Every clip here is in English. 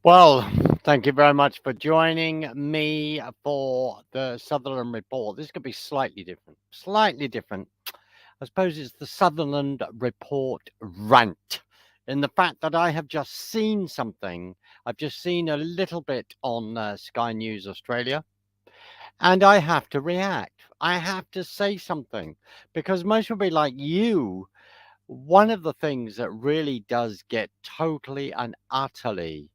Well, thank you very much for joining me for the Sutherland Report. This could be slightly different. Slightly different. I suppose it's the Sutherland Report rant. In the fact that I have just seen something, I've just seen a little bit on Sky News Australia, and I have to react. I have to say something because most will be like you. One of the things that really does get totally and utterly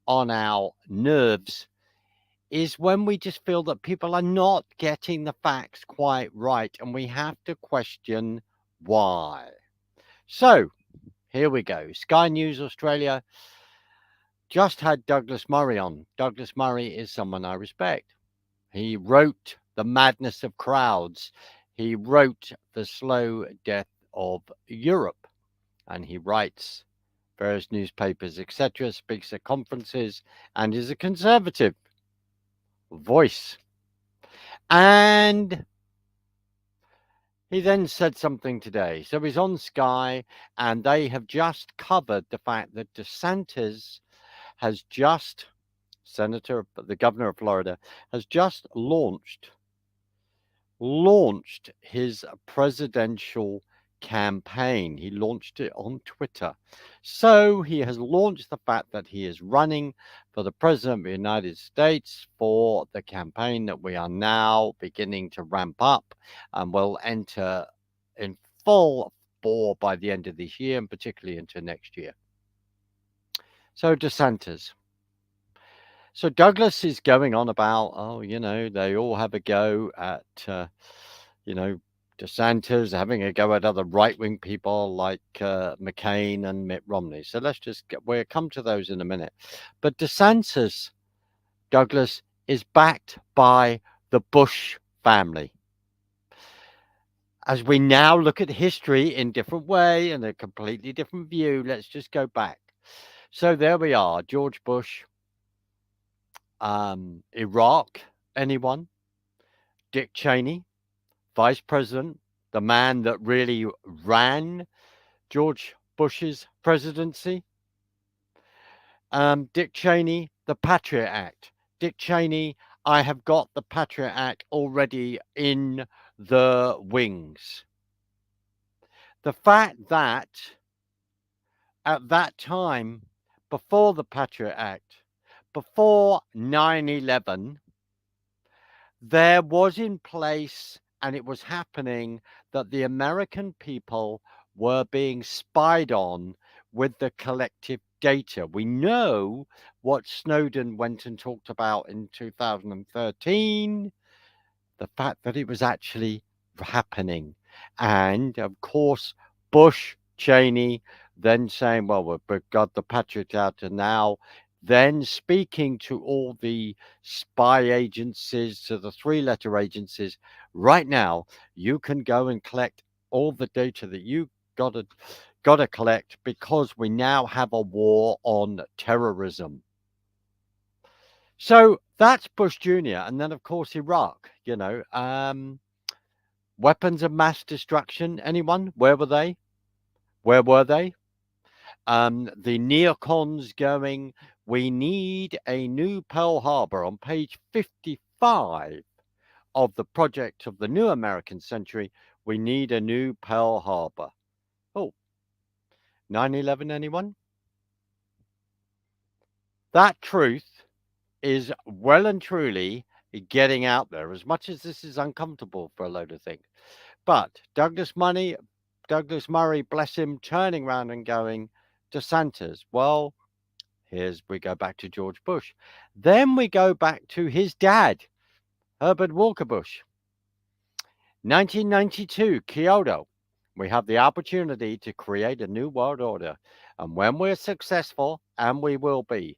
on our nerves is when we just feel that people are not getting the facts quite right and we have to question why. So here we go. Sky News Australia just had Douglas Murray on. Douglas Murray is someone I respect. He wrote The Madness of Crowds. He wrote The Slow Death of Europe. And he writes various newspapers, etc., speaks at conferences, and is a conservative voice. And he then said something today. So he's on Sky, and they have just covered the fact that Desantis has just, the governor of Florida, has just launched his presidential campaign. He launched it on Twitter. So he has launched the fact that he is running for the president of the United States for the campaign that we are now beginning to ramp up and will enter in full bore by the end of this year and particularly into next year. So DeSantis. So Douglas is going on about, they all have a go at, DeSantis, having a go at other right-wing people like McCain and Mitt Romney. So we'll come to those in a minute. But DeSantis, Douglas, is backed by the Bush family. As we now look at history in a different way and a completely different view, let's just go back. So there we are, George Bush, Iraq, anyone? Dick Cheney, vice president, the man that really ran George Bush's presidency. Dick Cheney, the Patriot Act. Dick Cheney, I have got the Patriot Act already in the wings. The fact that at that time, before the Patriot Act, before 9/11, there was in place and it was happening that the American people were being spied on with the collective data. We know what Snowden went and talked about in 2013, the fact that it was actually happening. And of course, Bush, Cheney, then saying, well, we've got the Patriot Act, and now then speaking to all the spy agencies, to the three-letter agencies, right now, you can go and collect all the data that you got to collect because we now have a war on terrorism. So that's Bush Jr. And then, of course, Iraq, weapons of mass destruction. Anyone? Where were they? Where were they? The neocons going, we need a new Pearl Harbor on page 55 of the project of the new American century. We need a new Pearl Harbor. Oh, 9/11, anyone? That truth is well and truly getting out there, as much as this is uncomfortable for a load of things. But Douglas Murray, bless him, turning around and going, DeSantis, well, we go back to George Bush. Then we go back to his dad, Herbert Walker Bush. 1992, Kyoto. We have the opportunity to create a new world order. And when we're successful, and we will be,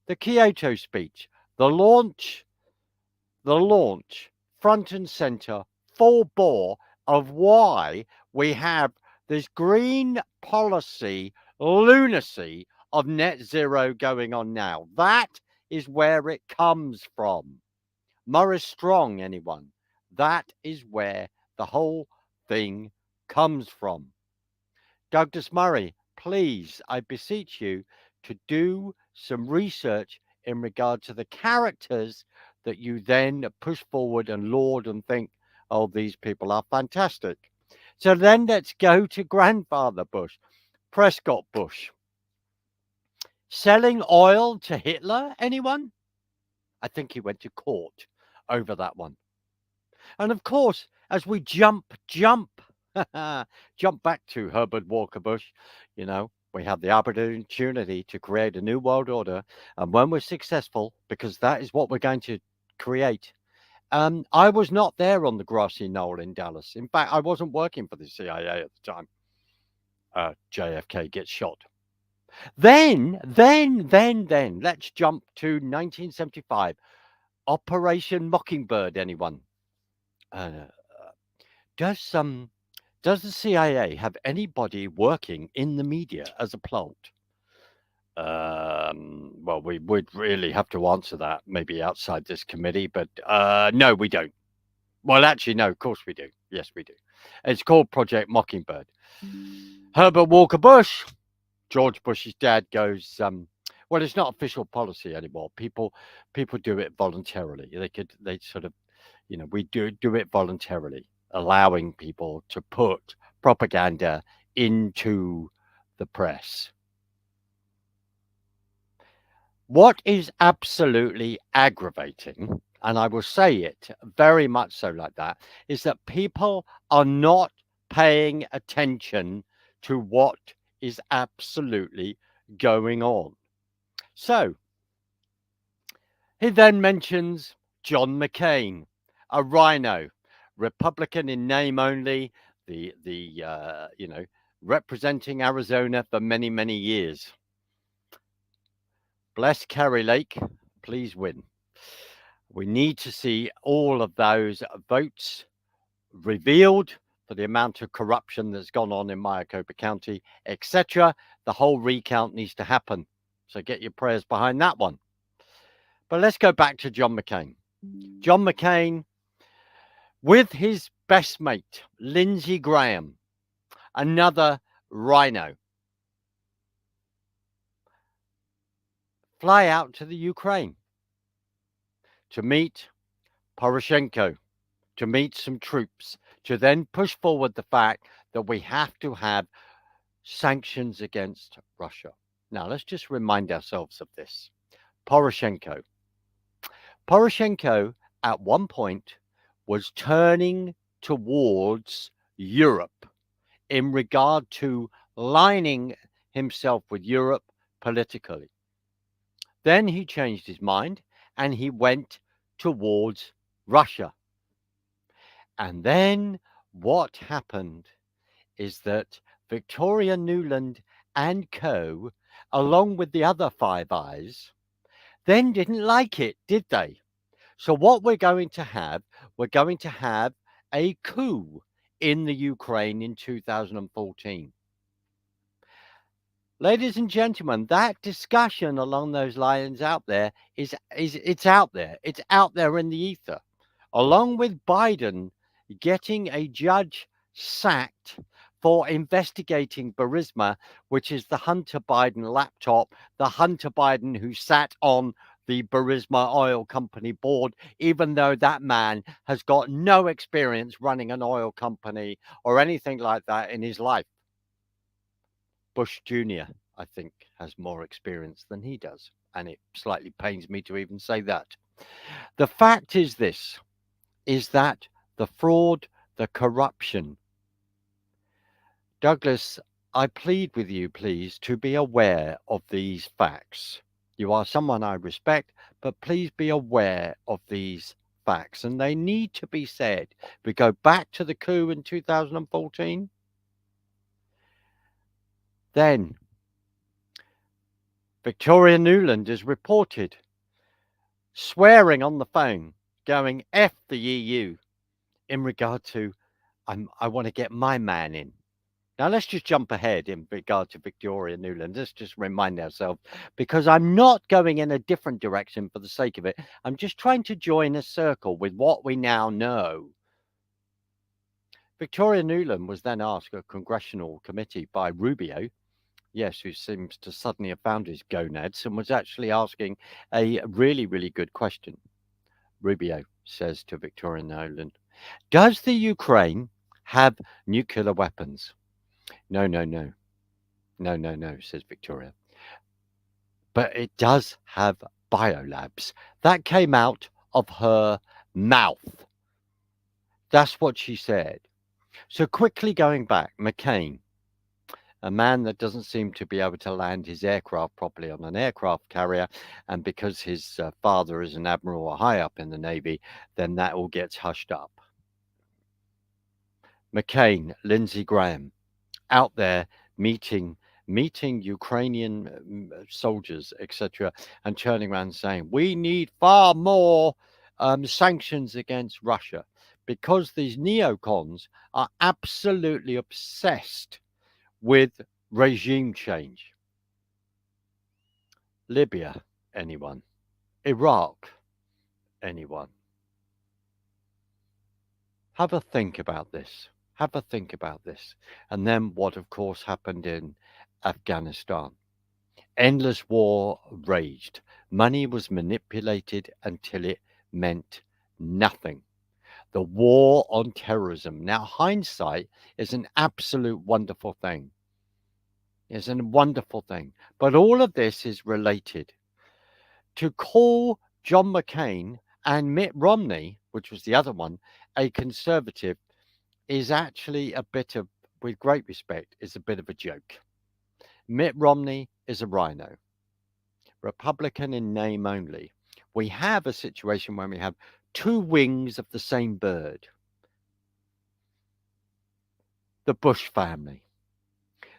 the Kyoto speech, the launch, the launch, front and center, full bore of why we have this green policy lunacy of net zero going on now. That is where it comes from. Morris Strong, anyone? That is where the whole thing comes from. Douglas Murray, please, I beseech you to do some research in regard to the characters that you then push forward and laud and think, oh, these people are fantastic. So then let's go to grandfather Bush, Prescott Bush. Selling oil to Hitler, anyone? I think he went to court over that one. And of course, as we jump back to Herbert Walker Bush, we have the opportunity to create a new world order. And when we're successful, because that is what we're going to create. I was not there on the grassy knoll in Dallas. In fact, I wasn't working for the CIA at the time. JFK gets shot. Then, let's jump to 1975. Operation Mockingbird, anyone? Uh, does the CIA have anybody working in the media as a plant? Well, we would really have to answer that maybe outside this committee, but no, we don't. Well, actually, no, of course we do. Yes, we do. It's called Project Mockingbird. Herbert Walker Bush, George Bush's dad, goes, well, it's not official policy anymore. People do it voluntarily. They sort of, we do it voluntarily, allowing people to put propaganda into the press. What is absolutely aggravating, and I will say it very much so like that, is that people are not paying attention to what is absolutely going on. So, he then mentions John McCain, a rhino, Republican in name only, representing Arizona for many, many years. Bless Kerry Lake, please win. We need to see all of those votes revealed for the amount of corruption that's gone on in Maricopa County, etc. The whole recount needs to happen. So get your prayers behind that one. But let's go back to John McCain. John McCain, with his best mate, Lindsey Graham, another rhino, fly out to the Ukraine to meet Poroshenko, to meet some troops, to then push forward the fact that we have to have sanctions against Russia. Now, let's just remind ourselves of this. Poroshenko at one point was turning towards Europe in regard to lining himself with Europe politically. Then he changed his mind and he went towards Russia. And then what happened is that Victoria Nuland and co, along with the other Five Eyes, then didn't like it, did they? So what we're going to have a coup in the Ukraine in 2014. Ladies and gentlemen, that discussion along those lines out there is it's out there. It's out there in the ether. Along with Biden getting a judge sacked for investigating Burisma, which is the Hunter Biden laptop, the Hunter Biden who sat on the Burisma Oil Company board, even though that man has got no experience running an oil company or anything like that in his life. Bush Jr., I think, has more experience than he does. And it slightly pains me to even say that. The fact is this, is that the fraud, the corruption. Douglas, I plead with you, please, to be aware of these facts. You are someone I respect, but please be aware of these facts. And they need to be said. We go back to the coup in 2014. Then Victoria Nuland is reported swearing on the phone, going F the EU in regard to I want to get my man in. Now let's just jump ahead in regard to Victoria Nuland. Let's just remind ourselves, because I'm not going in a different direction for the sake of it. I'm just trying to join a circle with what we now know. Victoria Nuland was then asked a congressional committee by Rubio, yes, who seems to suddenly have found his gonads, and was actually asking a really, really good question. Rubio says to Victoria Nuland, does the Ukraine have nuclear weapons? No, no, no. No, no, no, says Victoria. But it does have biolabs. That came out of her mouth. That's what she said. So quickly going back, McCain, a man that doesn't seem to be able to land his aircraft properly on an aircraft carrier, and because his father is an admiral or high up in the Navy, then that all gets hushed up. McCain, Lindsey Graham, out there meeting Ukrainian soldiers, etc., and turning around and saying, we need far more sanctions against Russia because these neocons are absolutely obsessed with regime change. Libya, anyone? Iraq, anyone? Have a think about this. Have a think about this. And then what, of course, happened in Afghanistan. Endless war raged. Money was manipulated until it meant nothing. The war on terrorism. Now, hindsight is an absolute wonderful thing. It's a wonderful thing. But all of this is related. To call John McCain and Mitt Romney, which was the other one, a conservative, is actually a bit of, with great respect, is a bit of a joke. Mitt Romney is a rhino, Republican in name only. We have a situation where we have two wings of the same bird. The Bush family,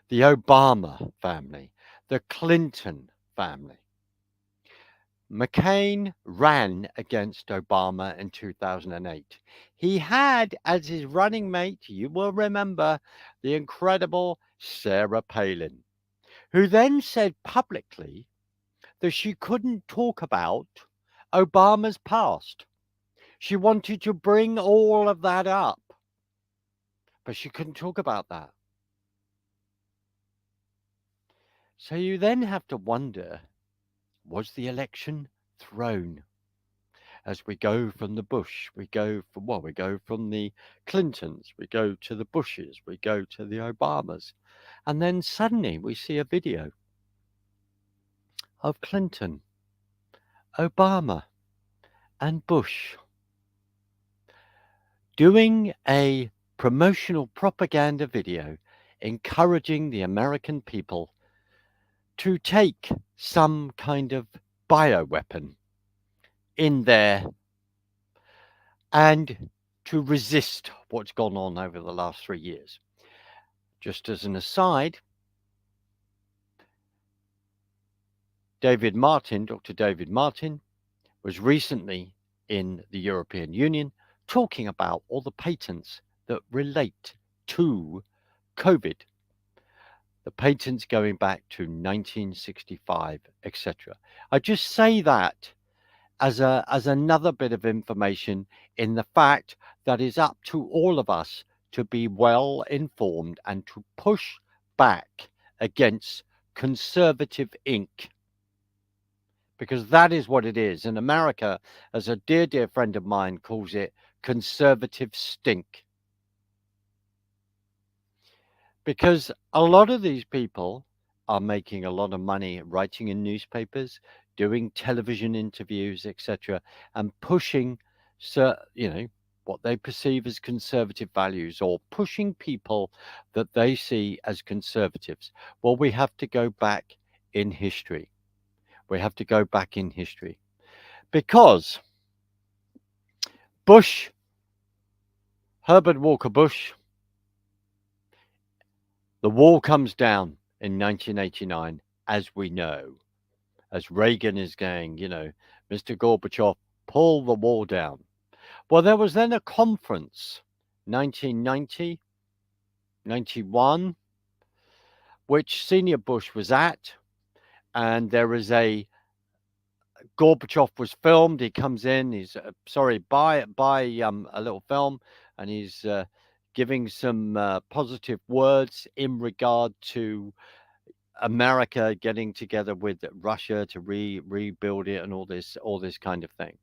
the Obama family, the Clinton family. McCain ran against Obama in 2008. He had as his running mate, you will remember, the incredible Sarah Palin, who then said publicly that she couldn't talk about Obama's past. She wanted to bring all of that up, but she couldn't talk about that. So you then have to wonder, was the election thrown? As we go from the Bush, we go from the Clintons, we go to the Bushes, we go to the Obamas, and then suddenly we see a video of Clinton, Obama, and Bush doing a promotional propaganda video encouraging the American people to take some kind of bioweapon in there and to resist what's gone on over the last 3 years. Just as an aside, Dr. David Martin, was recently in the European Union talking about all the patents that relate to COVID. The patents going back to 1965, etc. I just say that as another bit of information in the fact that it's up to all of us to be well informed and to push back against conservative ink, because that is what it is. In America, as a dear friend of mine calls it, conservative stink. Because a lot of these people are making a lot of money writing in newspapers, doing television interviews, etc., and pushing, what they perceive as conservative values, or pushing people that they see as conservatives. Well, we have to go back in history. We have to go back in history because Bush, Herbert Walker Bush, the wall comes down in 1989, as we know, as Reagan is going, Mr. Gorbachev, pull the wall down. Well, there was then a conference, 1990, 91, which Senior Bush was at, and there is a Gorbachev was filmed. He comes in. He's sorry, by a little film, and he's giving some positive words in regard to America getting together with Russia to rebuild it and all this kind of thing.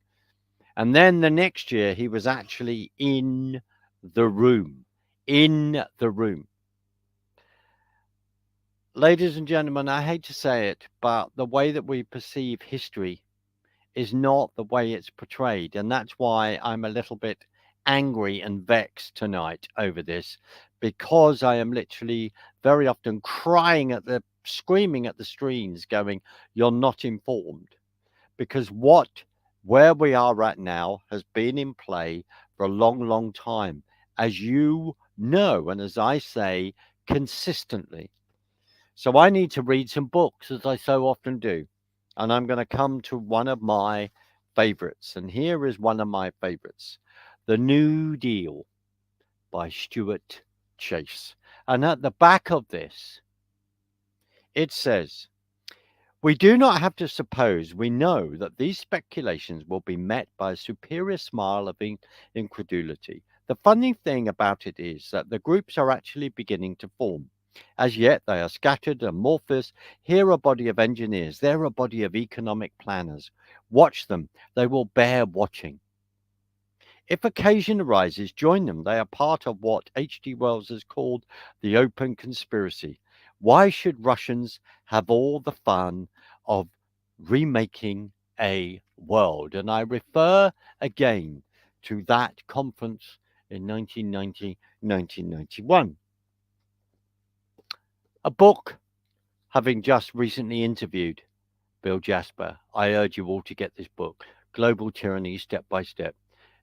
And then the next year, he was actually in the room. In the room. Ladies and gentlemen, I hate to say it, but the way that we perceive history is not the way it's portrayed. And that's why I'm a little bit angry and vexed tonight over this, because I am literally very often screaming at the screens, going, "You're not informed." Because where we are right now has been in play for a long, long time, as you know, and as I say consistently. So I need to read some books, as I so often do. And I'm going to come to one of my favorites. And here is one of my favorites, The New Deal by Stuart Chase. And at the back of this, it says, "We do not have to suppose we know that these speculations will be met by a superior smile of incredulity. The funny thing about it is that the groups are actually beginning to form. As yet, they are scattered, amorphous. Here a body of engineers, there a body of economic planners. Watch them, they will bear watching. If occasion arises, join them. They are part of what H.G. Wells has called the open conspiracy. Why should Russians have all the fun of remaking a world?" And I refer again to that conference in 1990, 1991. A book, having just recently interviewed Bill Jasper, I urge you all to get this book, Global Tyranny Step by Step.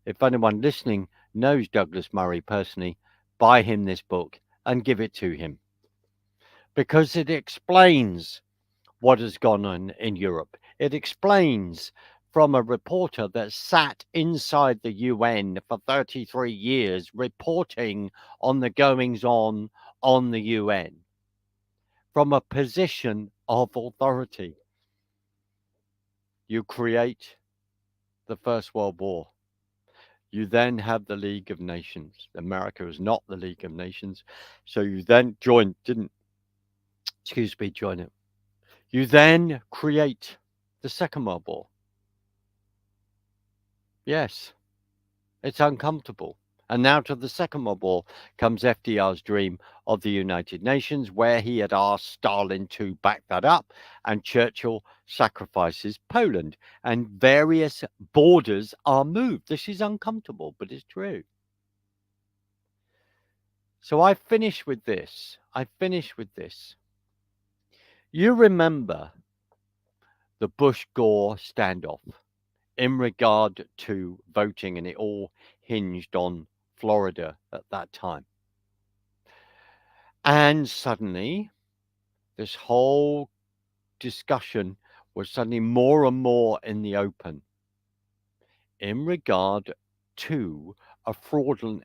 If anyone listening knows Douglas Murray personally, buy him this book and give it to him, because it explains what has gone on in Europe. It explains from a reporter that sat inside the UN for 33 years reporting on the goings on the UN from a position of authority. You create the First World War. You then have the League of Nations. America is not the League of Nations. So you then join it. You then create the Second World War. Yes, it's uncomfortable. And now to the Second World War comes FDR's dream of the United Nations, where he had asked Stalin to back that up, and Churchill sacrifices Poland, and various borders are moved. This is uncomfortable, but it's true. So I finish with this. You remember the Bush-Gore standoff in regard to voting, and it all hinged on Florida at that time. And suddenly, this whole discussion was suddenly more and more in the open in regard to a fraudulent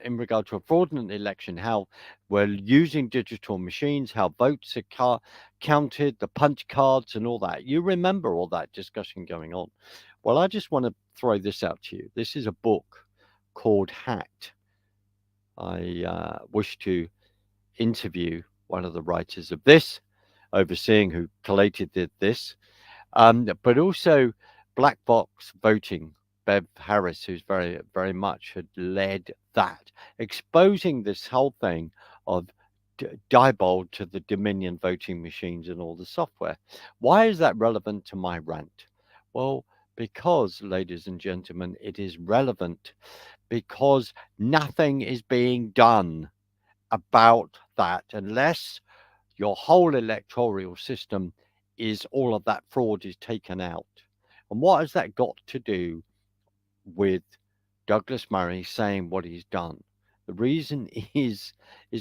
election, how we're using digital machines, how votes are counted, the punch cards and all that. You remember all that discussion going on. Well, I just want to throw this out to you. This is a book called Hacked. I wish to interview one of the writers of this, overseeing who collated this, but also Black Box Voting. Bev Harris, who's very, very much had led that, exposing this whole thing of Diebold to the Dominion voting machines and all the software. Why is that relevant to my rant? Well, because, ladies and gentlemen, it is relevant because nothing is being done about that unless your whole electoral system is all of that fraud is taken out. And what has that got to do with Douglas Murray saying what he's done? The reason is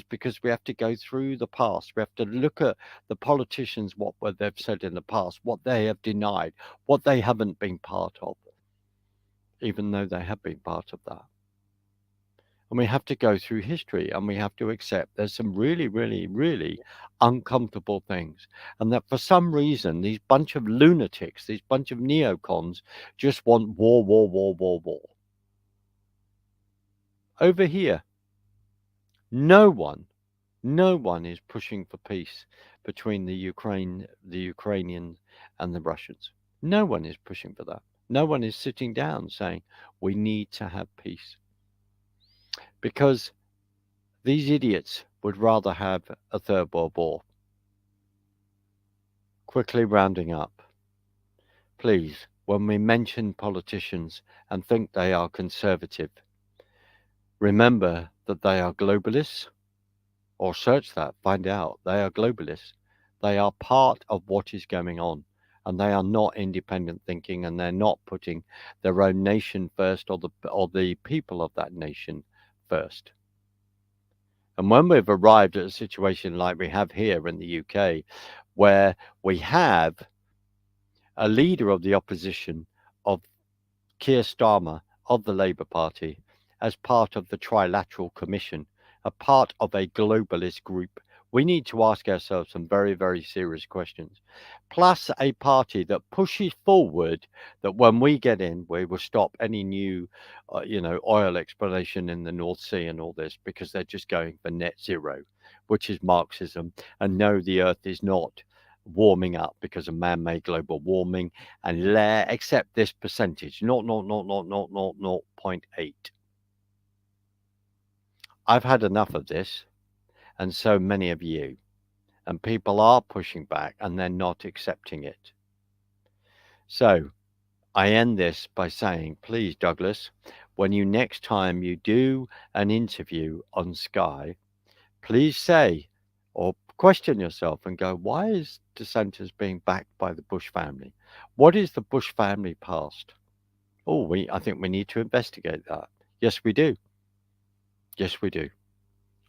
because we have to go through the past. We have to look at the politicians, what they've said in the past, what they have denied, what they haven't been part of, even though they have been part of that. And we have to go through history and we have to accept there's some really, really, really uncomfortable things. And that for some reason, these bunch of lunatics, these bunch of neocons just want war, war, war, war, war. Over here, no one, no one is pushing for peace between the Ukrainians and the Russians. No one is pushing for that. No one is sitting down saying we need to have peace because these idiots would rather have a third world war. Quickly rounding up, please, when we mention politicians and think they are conservative, remember that they are globalists, or search that, find out they are globalists. They are part of what is going on, and they are not independent thinking, and they're not putting their own nation first or the people of that nation first. And when we've arrived at a situation like we have here in the UK, where we have a leader of the opposition of Keir Starmer of the Labour Party as part of the Trilateral Commission, a part of a globalist group, we need to ask ourselves some very, very serious questions. Plus, a party that pushes forward that when we get in, we will stop any new, oil exploration in the North Sea and all this because they're just going for net zero, which is Marxism. And no, the Earth is not warming up because of man-made global warming, and accept this percentage, 0.8. I've had enough of this, and so many of you, and people are pushing back and they're not accepting it. So I end this by saying, please, Douglas, when you next time you do an interview on Sky, please say or question yourself and go, why is Desantis being backed by the Bush family? What is the Bush family past? Oh, I think we need to investigate that. Yes, we do. Yes, we do.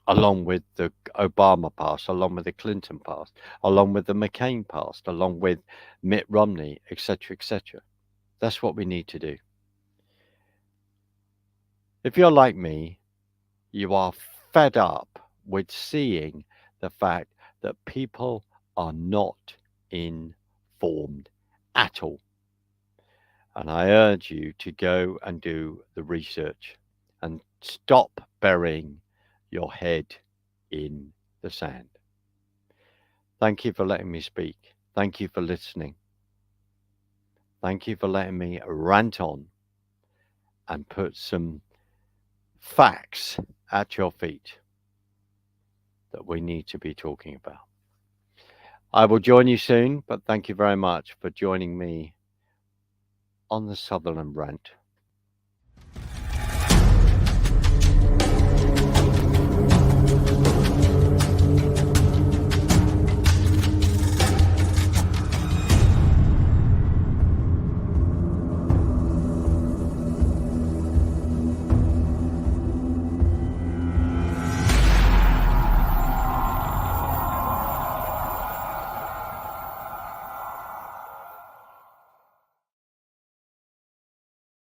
Along with the Obama past, along with the Clinton past, along with the McCain past, along with Mitt Romney, etc., etc. That's what we need to do. If you're like me, you are fed up with seeing the fact that people are not informed at all. And I urge you to go and do the research and stop burying your head in the sand. Thank you for letting me speak. Thank you for listening. Thank you for letting me rant on and put some facts at your feet that we need to be talking about. I will join you soon, but thank you very much for joining me on the Sutherland Rant.